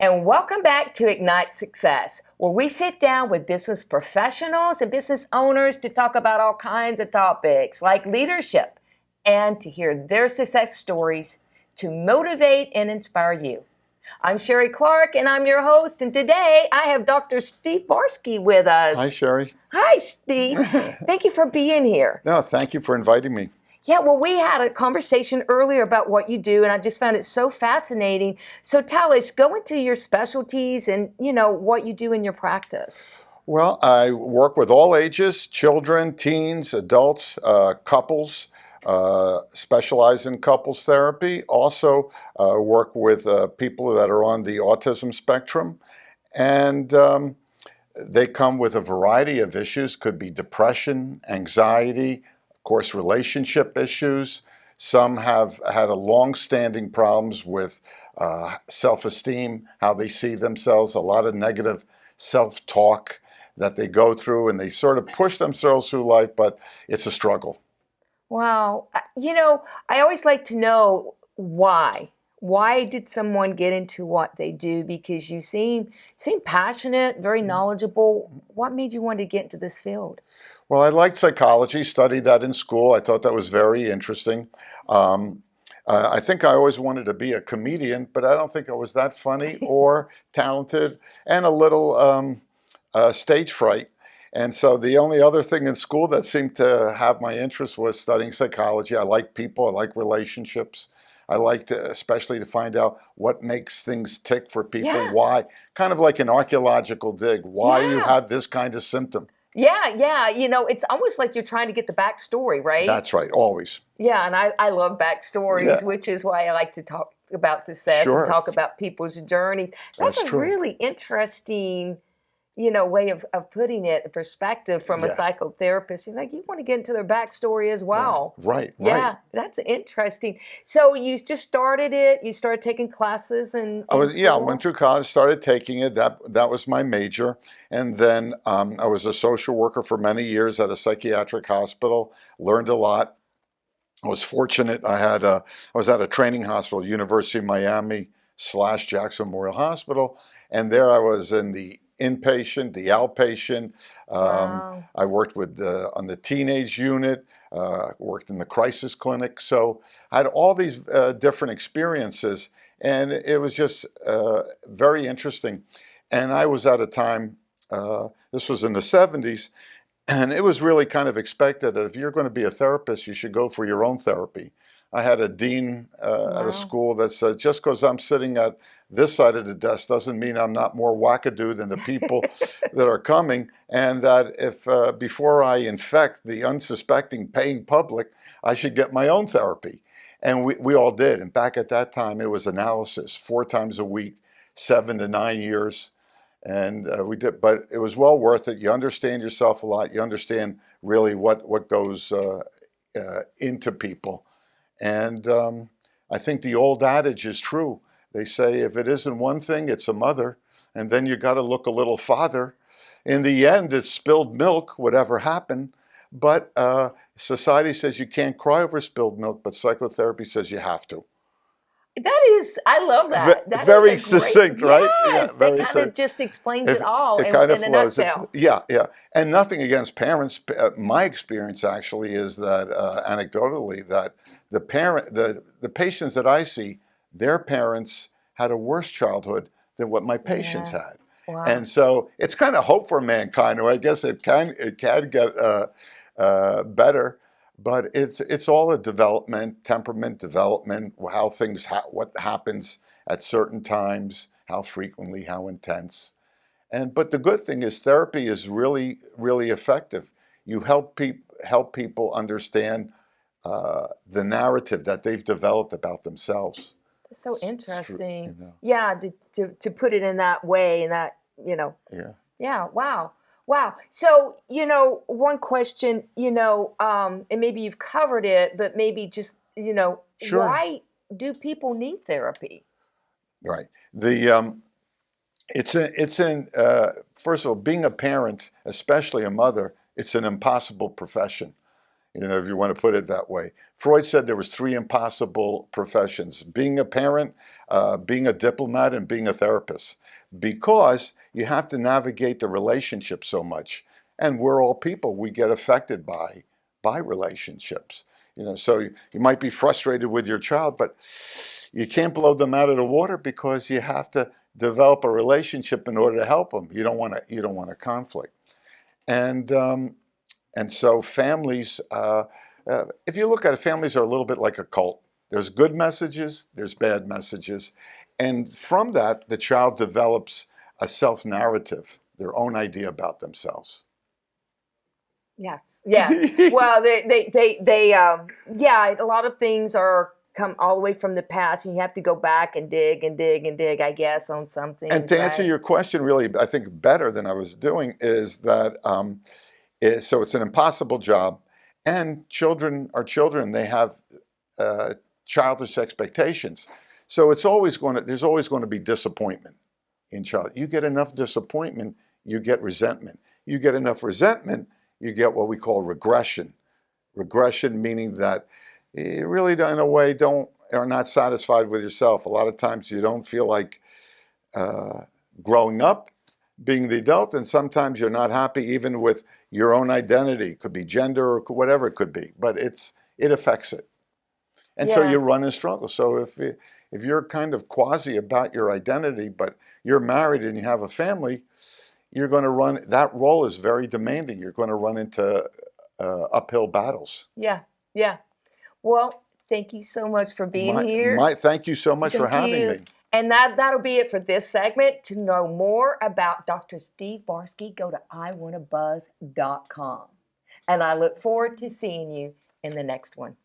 and welcome back to Ignite Success, where we sit down with business professionals and business owners to talk about all kinds of topics like leadership and to hear their success stories to motivate and inspire you. I'm Sherrie Clark, and I'm your host, and today I have Dr. Steve Barsky with us. Hi, Sherrie. Hi, Steve. Thank you for being here. No, thank you for inviting me. Yeah, well, we had a conversation earlier about what you do, and I just found it so fascinating. So tell us, go into your specialties and, what you do in your practice. Well, I work with all ages, children, teens, adults, couples, specialize in couples therapy. Also work with people that are on the autism spectrum. And they come with a variety of issues. Could be depression, anxiety, of course, relationship issues. Some have had a long-standing problems with self-esteem, how they see themselves, a lot of negative self-talk that they go through, and they sort of push themselves through life, but it's a struggle. Wow. I always like to know why. Why did someone get into what they do? Because you seem passionate, very knowledgeable. What made you want to get into this field? Well, I liked psychology, studied that in school. I thought that was very interesting. I think I always wanted to be a comedian, but I don't think I was that funny or talented, and a little stage fright. And so the only other thing in school that seemed to have my interest was studying psychology. I like people, I like relationships. I like to, especially to find out what makes things tick for people, why, kind of like an archaeological dig, why you have this kind of symptom. Yeah. It's almost like you're trying to get the backstory, right? That's right, always. Yeah, and I love backstories, which is why I like to talk about success and talk about people's journeys. That's a really interesting, way of putting it in perspective from a psychotherapist. He's like, you want to get into their backstory as well. Right. Yeah, that's interesting. So you just started it. You started taking classes and I went through college, started taking it. That was my major. And then I was a social worker for many years at a psychiatric hospital, learned a lot. I was fortunate. I was at a training hospital, University of Miami / Jackson Memorial Hospital. And there I was in the inpatient, the outpatient. I worked with on the teenage unit, worked in the crisis clinic. So I had all these different experiences, and it was just very interesting. And I was at a time, this was in the 70s, and it was really kind of expected that if you're going to be a therapist, you should go for your own therapy. I had a dean at a school that said, just because I'm sitting at this side of the desk doesn't mean I'm not more wackadoo than the people that are coming, and that if before I infect the unsuspecting paying public, I should get my own therapy. And we all did. And back at that time, it was analysis 4 times a week, 7 to 9 years. And we did, but it was well worth it. You understand yourself a lot. You understand really what goes into people. And I think the old adage is true. They say if it isn't one thing, it's a mother. And then you got to look a little farther. In the end, it's spilled milk, whatever happened. But society says you can't cry over spilled milk, but psychotherapy says you have to. I love that. That very is a great, succinct, right? Yes, That that kind of just explains it all It kind of in a flows. nutshell. Yeah. And nothing against parents. My experience actually is that anecdotally that the patients that I see, their parents had a worse childhood than what my patients had. Wow. And so it's kind of hope for mankind, or I guess it can get better. But it's all a development, temperament development, how things, what happens at certain times, how frequently, how intense. But the good thing is therapy is really, really effective. You help people understand the narrative that they've developed about themselves. That's so interesting. You know. Yeah, to put it in that way, and that, Yeah. Yeah, wow. Wow. So, one question, and maybe you've covered it, but maybe just, Sure. why do people need therapy? Right. It's first of all, being a parent, especially a mother, it's an impossible profession. if you want to put it that way. Freud said there was three impossible professions: being a parent, being a diplomat, and being a therapist, because you have to navigate the relationship so much. And we're all people. We get affected by relationships. So you might be frustrated with your child, but you can't blow them out of the water, because you have to develop a relationship in order to help them. You don't want a conflict. And so families, if you look at it, families are a little bit like a cult. There's good messages, there's bad messages. And from that, the child develops a self-narrative, their own idea about themselves. Yes, yes. Well, yeah, a lot of things are come all the way from the past, and you have to go back and dig and dig and dig, I guess, on some And things, to answer right? your question, really, I think better than I was doing, is that so it's an impossible job, and children are children. They have uh, childish expectations. So there's always going to be disappointment in child. You get enough disappointment, you get resentment. You get enough resentment, you get what we call regression. Regression meaning that you really, in a way, are not satisfied with yourself. A lot of times you don't feel like uh, growing up, being the adult, and sometimes you're not happy even with your own identity. It could be gender or whatever it could be, but it affects it. And so Yeah, you run and struggle. So if you're kind of quasi about your identity, but you're married and you have a family, you're going to run. That role is very demanding. You're going to run into uphill battles. yeah, yeah. Well, thank you so much for being here. Thank you so much for Thank having you. me. And that'll be it for this segment. To know more about Dr. Steve Barsky, go to iwannabuzz.com. And I look forward to seeing you in the next one.